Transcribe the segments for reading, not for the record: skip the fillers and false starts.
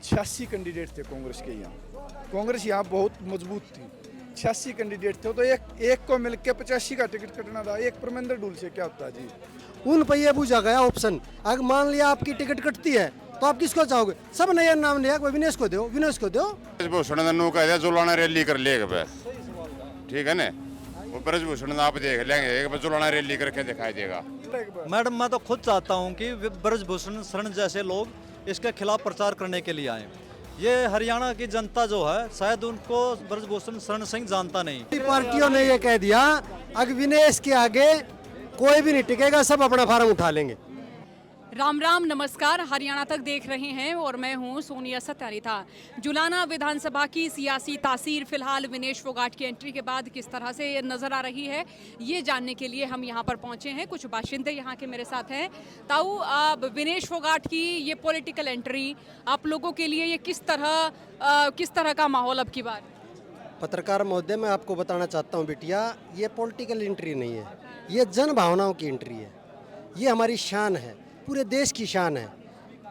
86 candidate थे कांग्रेस के यहाँ। कांग्रेस यहाँ बहुत मजबूत थी। 86 कैंडिडेट थे तो एक को मिलकर 85 का टिकट कटना था। एक परमेंद्र ढूल से क्या होता जी। उन पर ये पूछा गया ऑप्शन, अगर मान लिया आपकी टिकट कटती है तो आप किसको चाहोगे? सब नया नाम लिया, कोई विनेश को दो, विनेश को दो। ब्रजभूषण कह दिया जुलाना रैली कर लेगा बस, ठीक है ना। वो ब्रजभूषण आप देख लेंगे, जुलाना रैली करके दिखाई देगा। मैडम मैं तो खुद चाहता हूं कि ब्रजभूषण शरण जैसे लोग इसके खिलाफ प्रचार करने के लिए आए। ये हरियाणा की जनता जो है शायद उनको ब्रजभूषण शरण सिंह जानता नहीं। पार्टियों ने ये कह दिया अगर विनेश के आगे कोई भी नहीं टिकेगा, सब अपना फार्म उठा लेंगे। राम राम नमस्कार, हरियाणा तक देख रहे हैं और मैं हूं सोनिया सत्यारिथा। जुलाना विधानसभा की सियासी तासीर फिलहाल विनेश फोगाट की एंट्री के बाद किस तरह से नजर आ रही है, ये जानने के लिए हम यहां पर पहुंचे हैं। कुछ बाशिंदे यहां के मेरे साथ हैं। ताऊ, अब विनेश फोगाट की ये पॉलिटिकल एंट्री आप लोगों के लिए ये किस तरह का माहौल अब की बार? पत्रकार महोदय, मैं आपको बताना चाहता हूँ बेटिया, ये पॉलिटिकल एंट्री नहीं है, ये जन भावनाओं की एंट्री है। ये हमारी शान है, पूरे देश की शान है।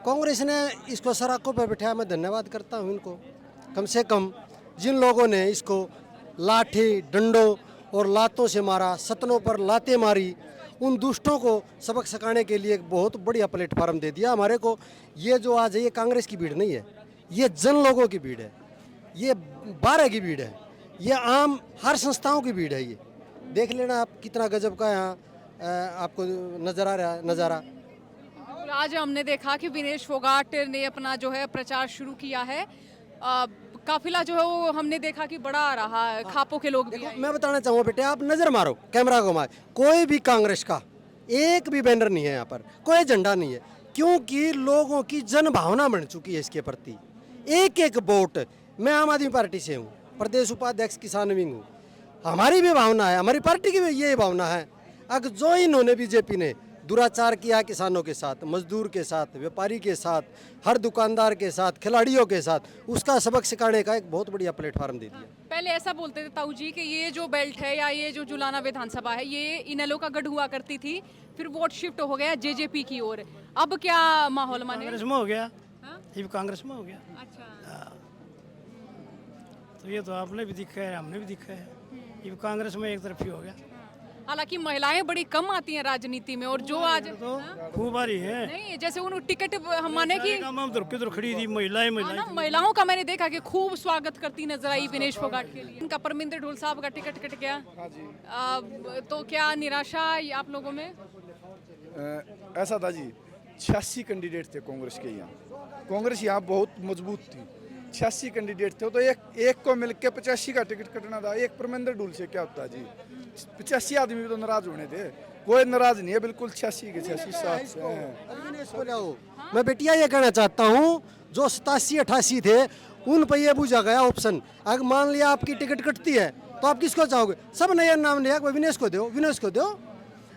कांग्रेस ने इसको सड़कों पर बिठाया, मैं धन्यवाद करता हूँ इनको। कम से कम जिन लोगों ने इसको लाठी डंडों और लातों से मारा, सतनों पर लातें मारी, उन दुष्टों को सबक सिखाने के लिए एक बहुत बढ़िया प्लेटफार्म दे दिया हमारे को। ये जो आज है ये कांग्रेस की भीड़ नहीं है, ये जन लोगों की भीड़ है, ये 12 की भीड़ है, ये आम हर संस्थाओं की भीड़ है। ये देख लेना आप कितना गजब का यहाँ आपको नजर आ रहा है नज़ारा। आज हमने देखा कि विनेश फोगाट ने अपना जो है प्रचार शुरू किया है। काफिला जो है वो हमने देखा कि बड़ा आ रहा है, खापों के लोग भी आए। मैं बताना चाहूँगा बेटे, आप नज़र मारो, कैमरा घुमाए, कोई भी कांग्रेस का एक भी बैनर नहीं है यहाँ पर, कोई झंडा नहीं है, क्योंकि लोगों की जन भावना बन चुकी है इसके प्रति। एक एक वोट, मैं आम आदमी पार्टी से हूँ, प्रदेश उपाध्यक्ष किसान विंग हूँ, हमारी भी भावना है, हमारी पार्टी की भी ये भावना है। अगर जो इन्होंने बीजेपी ने दुराचार किया किसानों के साथ, मजदूर के साथ, व्यापारी के साथ, हर दुकानदार के साथ, खिलाड़ियों के साथ, उसका सबक सिखाने का एक बहुत बढ़िया प्लेटफार्म दे दिया। पहले ऐसा बोलते थे ताऊ जी कि ये जो बेल्ट है या ये जो जुलाना विधानसभा है ये इनेलो का गढ़ हुआ करती थी, फिर वोट शिफ्ट हो गया जेजेपी की ओर। अब क्या माहौल माने? कांग्रेस में हो गया। हाँ? ये भी कांग्रेस में हो गया। अच्छा, तो ये तो आपने भी दिखा है, हमने भी दिखा है, ये भी कांग्रेस में एक तरफी हो गया। हालांकि महिलाएं बड़ी कम आती हैं राजनीति में, और जो आज तो खूब आ रही है। नहीं, जैसे उन टिकट हम माने कि हम किधर खड़ी थी महिलाएं महिलाओं का मैंने देखा कि खूब स्वागत करती नजर आई विनेश फोगाट के लिए। उनका परमिंदर ढोल साहब का टिकट कट गया, तो क्या निराशा आप लोगों में? ऐसा था जी, 86 कैंडिडेट थे कांग्रेस के यहाँ। कांग्रेस यहाँ बहुत मजबूत थी। 86 कैंडिडेट थे तो एक को मिलकर 85 का टिकट कटना था। एक परमेंद्र ढूल से क्या होता जी। 85 आदमी भी तो नाराज होने थे, कोई नाराज नहीं है, बिल्कुल 86 के 86 साथ से हैं। मैं बेटिया ये कहना चाहता हूँ, जो 87-88 थे उन पर ये पूछा गया ऑप्शन, अगर मान लिया आपकी टिकट कटती है तो आप किसको चाहोगे? सब नया नाम लिया, कोई विनेश को दो, विनेश को दो।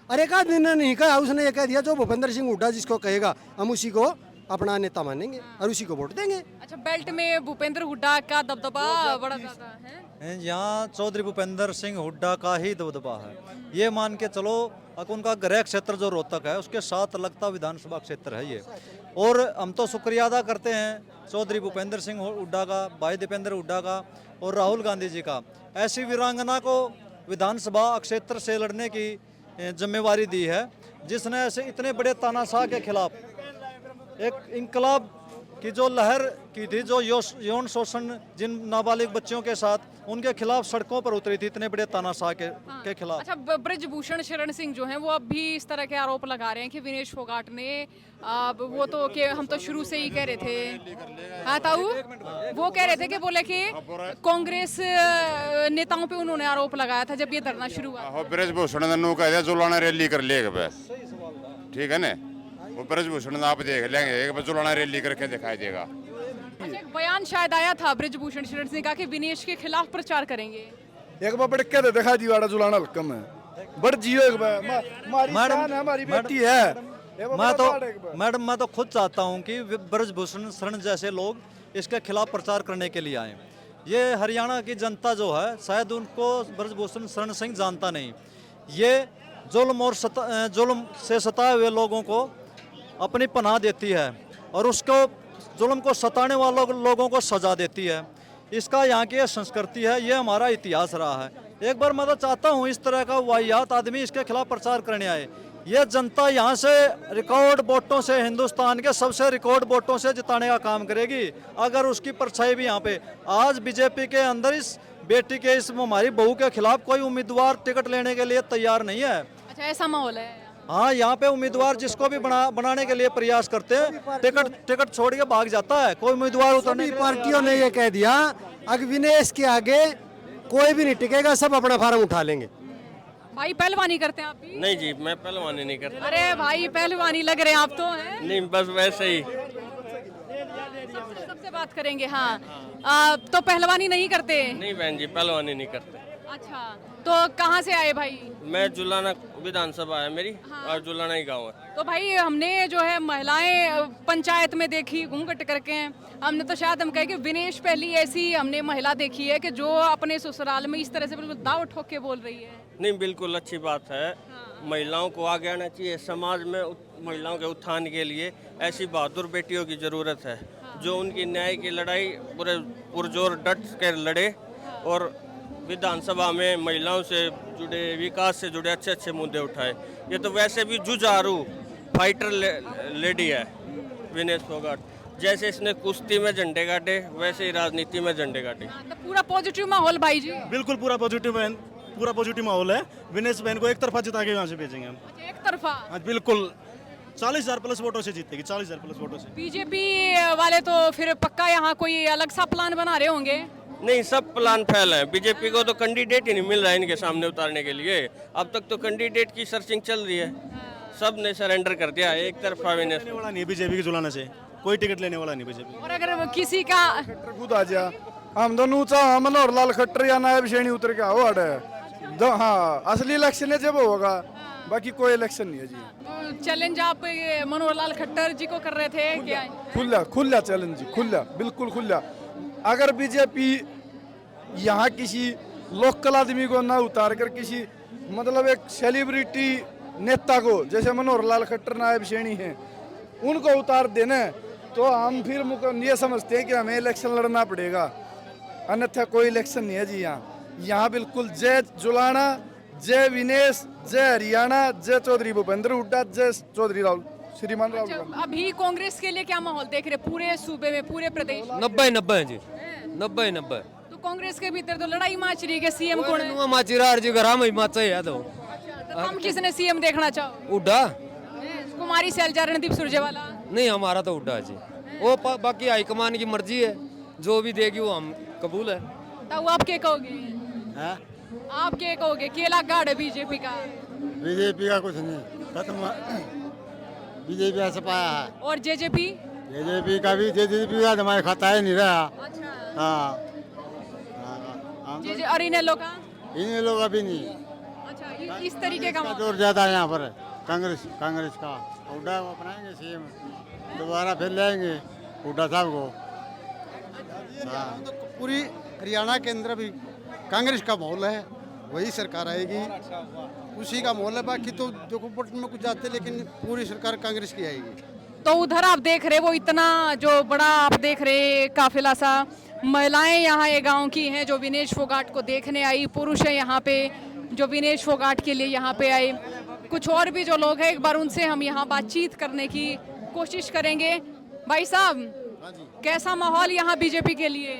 अरे एक आदमी ने नहीं कहा, उसने ये कह दिया जो भूपेंद्र सिंह हुड्डा जिसको कहेगा हम उसी को अपना नेता मानेंगे और उसी को वोट देंगे। अच्छा, बेल्ट में भूपेंद्र हुड्डा का दबदबा बड़ा ज्यादा है। यहाँ चौधरी भूपेंद्र सिंह हुड्डा का ही दबदबा है। ये मान के चलो, उनका गृह क्षेत्र जो रोहतक है उसके साथ लगता विधानसभा क्षेत्र है ये। और हम तो शुक्रिया अदा करते हैं चौधरी भूपेंद्र सिंह हुड्डा का, भाई दीपेंद्र हुड्डा का और राहुल गांधी जी का, ऐसी वीरांगना को विधानसभा क्षेत्र से लड़ने की जिम्मेवारी दी है, जिसने ऐसे इतने बड़े तानाशाह के खिलाफ एक इनकलाब की जो लहर की थी, जो यौन शोषण जिन नाबालिग बच्चियों के साथ, उनके खिलाफ सड़कों पर उतरी थी इतने बड़े तानाशाह के खिलाफ। अच्छा, ब्रजभूषण शरण सिंह जो हैं वो अब भी इस तरह के आरोप लगा रहे हैं कि विनेश फोगाट ने वो तो कि हम तो शुरू से ही कह रहे थे। हाँ ताऊ, वो कह रहे थे कि बोले कि कांग्रेस नेताओं पे उन्होंने आरोप लगाया था जब ये धरना शुरू हुआ। ब्रजभूषण कह दिया जुलाना रैली कर लेगा बस, ठीक है ना। वो ब्रजभूषण आप देख लेंगे, जुलाना रैली करके दिखाई देगा। अच्छा, एक बयान शायद आया था ब्रजभूषण शरण सिंह का कि विनेश के खिलाफ प्रचार करेंगे। एक बार बड़ के दिखा दीवाड़ा जुलाना हल्कम है, बड़ जियो एक बार, हमारी शान है, हमारी बेटी है। मैडम मैं तो खुद चाहता हूं कि ब्रजभूषण शरण जैसे लोग इसके खिलाफ प्रचार करने के लिए आए। ये हरियाणा की जनता जो है शायद उनको ब्रजभूषण शरण सिंह जानता नहीं। ये जुल्म से सताए हुए लोगों को अपनी पनाह देती है और उसको जुल्म को सताने वालों लोगों को सजा देती है। इसका यहाँ की संस्कृति है, ये हमारा इतिहास रहा है। एक बार मैं तो चाहता हूँ इस तरह का वाहियात आदमी इसके खिलाफ प्रचार करने आए। ये जनता यहाँ से रिकॉर्ड वोटों से, हिंदुस्तान के सबसे रिकॉर्ड वोटों से जिताने का काम करेगी, अगर उसकी परछाई भी यहाँ पे। आज बीजेपी के अंदर इस बेटी के, इस हमारी बहू के खिलाफ कोई उम्मीदवार टिकट लेने के लिए तैयार नहीं है। अच्छा, ऐसा माहौल है। हाँ, यहाँ पे उम्मीदवार जिसको भी बनाने के लिए प्रयास करते हैं, टिकट छोड़ के भाग जाता है। कोई उम्मीदवार उतरने सभी पार्टियों ने ये कह दिया अगर विनेश के आगे कोई भी नहीं टिकेगा, सब अपना फार्म उठा लेंगे। भाई पहलवानी करते हैं आप भी? नहीं जी, मैं पहलवानी नहीं करता। अरे भाई पहलवानी लग रहे हैं आप तो, हैं? नहीं, बस वैसे ही। सबसे बात करेंगे। हाँ, तो पहलवानी नहीं करते? नहीं बहन जी, पहलवानी नहीं करते। अच्छा, तो कहाँ से आए भाई? मैं जुलाना विधानसभा है मेरी, और जुलाना ही गांव है। तो भाई हमने जो है महिलाएं पंचायत में देखी घूंघट करके, हमने तो शायद हम कहे कि विनेश पहली ऐसी हमने महिला देखी है कि जो अपने ससुराल में इस तरह से बिल्कुल दाव ठोक के बोल रही है। नहीं, बिल्कुल अच्छी बात है। महिलाओं को आगे आना चाहिए समाज में। महिलाओं के उत्थान के लिए ऐसी बहादुर बेटियों की ज़रूरत है, जो उनकी न्याय की लड़ाई पूरे पुरजोर डट कर लड़े और विधानसभा में महिलाओं से जुड़े, विकास से जुड़े अच्छे अच्छे मुद्दे उठाए। ये तो वैसे भी जुझारू फाइटर लेडी है विनेश फोगाट। जैसे इसने कुश्ती में झंडे काटे, वैसे ही राजनीति में झंडे काटे। तो पूरा पॉजिटिव माहौल भाई जी? बिल्कुल पूरा पॉजिटिव माहौल है। विनेश बहन को एक तरफा जिता के यहाँ से भेजेंगे हम। अच्छा, एक तरफा? हाँ बिल्कुल, 40,000 प्लस वोटों से जीतेगी, 40,000 प्लस वोटों से। बीजेपी वाले तो फिर पक्का यहाँ कोई अलग सा प्लान बना रहे होंगे? नहीं, सब प्लान फेल है। बीजेपी को तो कैंडिडेट ही नहीं मिल रहा है इनके सामने उतारने के लिए। अब तक तो कैंडिडेट की सर्चिंग चल रही है, सब ने सरेंडर कर दिया। एक तरफा विनेश लेने वाला नहीं है बीजेपी के जुलाने से, कोई टिकट लेने वाला नहीं बीजेपी। और अगर किसी का खुद आ जा, हम दोनों चाह मनोहर लाल खट्टर या नायब शेणी उतर के आओ अड़े। हाँ, असली इलेक्शन है जब होगा, बाकी कोई इलेक्शन नहीं है जी। चैलेंज आप ये मनोहर लाल खट्टर जी को कर रहे थे क्या? खुला चैलेंज जी, खुला, बिल्कुल खुला। अगर बीजेपी यहाँ किसी लोकल आदमी को ना उतार कर किसी मतलब एक सेलिब्रिटी नेता को, जैसे मनोहर लाल खट्टर नायब शेणी हैं, उनको उतार देना, तो हम फिर ये समझते हैं कि हमें इलेक्शन लड़ना पड़ेगा। अन्यथा कोई इलेक्शन नहीं है जी यहाँ बिल्कुल जय जुलाना, जय विनेश, जय हरियाणा, जय चौधरी भूपेंद्र हुड्डा, जय चौधरी श्रीमान राहुल गांधी। अभी कांग्रेस के लिए क्या माहौल देख रहे पूरे सूबे में, पूरे प्रदेश? 90 जी, 90। तो कांग्रेस के भीतर तो लड़ाई माच रही है सीएम कौन है? माचिरार जी घर में माचा है तो हम किसने सीएम देखना चाहो? उड्डा कुमारी सैलजा, रणदीप सुरजेवाला? नहीं, हमारा तो उड्डा जी। वो बाकी हाईकमान की मर्जी है, जो भी देगी वो हम कबूल है। तो आप क्या कहोगे? आप क्या कहोगे? केला गाड़ है बीजेपी का? बीजेपी का कुछ नहीं खत्म, बीजेपी ऐसा पाया है। और जेजेपी? जेजेपी का भी, जेजेपी का हमारे खाता ही नहीं रहा। अच्छा, हाँ, जेजे और इन्हें लोग का? इन लोग अभी नहीं। अच्छा, इस तरीके का जोर ज्यादा है यहाँ पर कांग्रेस का। हुड्डा को अपनाएंगे सीएम, दोबारा फिर लाएंगे हुड्डा साहब को। पूरी हरियाणा के अंदर भी कांग्रेस का माहौल है, वही सरकार आएगी, उसी का माहौल है। बाकी तो देखो वोट में कुछ जाते, लेकिन पूरी सरकार कांग्रेस की आएगी। तो उधर आप देख रहे वो इतना जो बड़ा आप देख रहे काफिला सा, महिलाएं यहाँ ये गांव की हैं जो विनेश फोगाट को देखने आई, पुरुष है यहाँ पे जो विनेश फोगाट के लिए यहाँ पे आए, कुछ और भी जो लोग हैं, एक बार उनसे हम यहाँ बातचीत करने की कोशिश करेंगे। भाई साहब, कैसा माहौल यहाँ बीजेपी के लिए?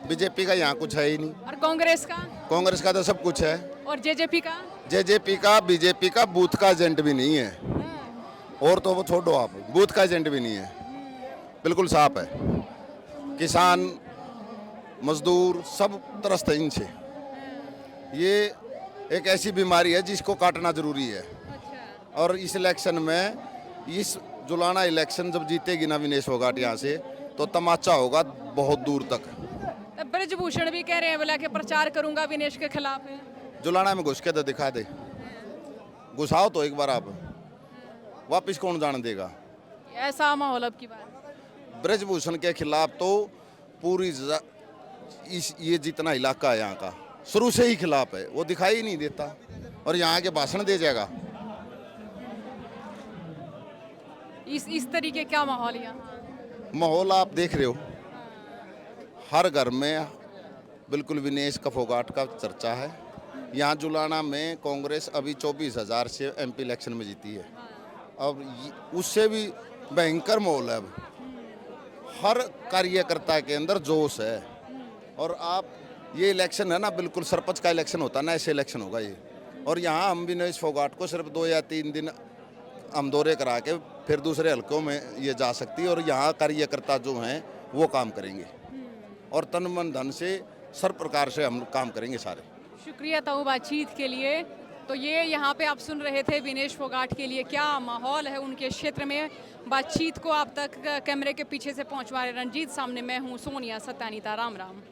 बीजेपी का यहाँ कुछ है ही नहीं। और कांग्रेस का? कांग्रेस का तो सब कुछ है। और जेजेपी का? जेजेपी का, बीजेपी का बूथ का एजेंट भी नहीं है, और तो वो छोड़ो आप, बूथ का एजेंट भी नहीं है, बिल्कुल साफ है। किसान मजदूर सब त्रस्त है इनसे। ये एक ऐसी बीमारी है जिसको काटना जरूरी है। और इस इलेक्शन में, इस जुलाना इलेक्शन जब जीतेगी ना विनेश फोगाट यहाँ से, तो तमाचा होगा बहुत दूर तक। ब्रजभूषण भी कह रहे हैं बोला कि प्रचार करूंगा विनेश के खिलाफ है। जुलाना में घुस के तो दिखा दे, घुसाओ तो एक बार आप, वापिस कौन जान देगा? ऐसा माहौल अब की बात? ब्रजभूषण के खिलाफ तो पूरी ये जितना इलाका है यहाँ का शुरू से ही खिलाफ है, वो दिखाई ही नहीं देता, और यहाँ के भाषण दे जाएगा। इस तरीके क्या माहौल यहाँ? माहौल आप देख रहे हो, हर घर में बिल्कुल विनेश फोगाट का चर्चा है। यहाँ जुलाना में कांग्रेस अभी 24,000 से एमपी इलेक्शन में जीती है। अब उससे भी भयंकर माहौल है। अब हर कार्यकर्ता के अंदर जोश है। और आप ये इलेक्शन है ना, बिल्कुल सरपंच का इलेक्शन होता है ना, ऐसे इलेक्शन होगा ये। और यहाँ हम विनेश फोगाट को सिर्फ 2 या 3 दिन हम दौरे करा के फिर दूसरे हलकों में ये जा सकती है। और यहाँ कार्यकर्ता जो हैं वो काम करेंगे और तन मन धन से सर प्रकार से हम काम करेंगे सारे। शुक्रिया ताऊ बातचीत के लिए। तो ये यहाँ पे आप सुन रहे थे विनेश फोगाट के लिए क्या माहौल है उनके क्षेत्र में। बातचीत को आप तक कैमरे के पीछे से पहुँचवा रहे रंजीत, सामने मैं हूँ सोनिया सत्यानीता। राम राम।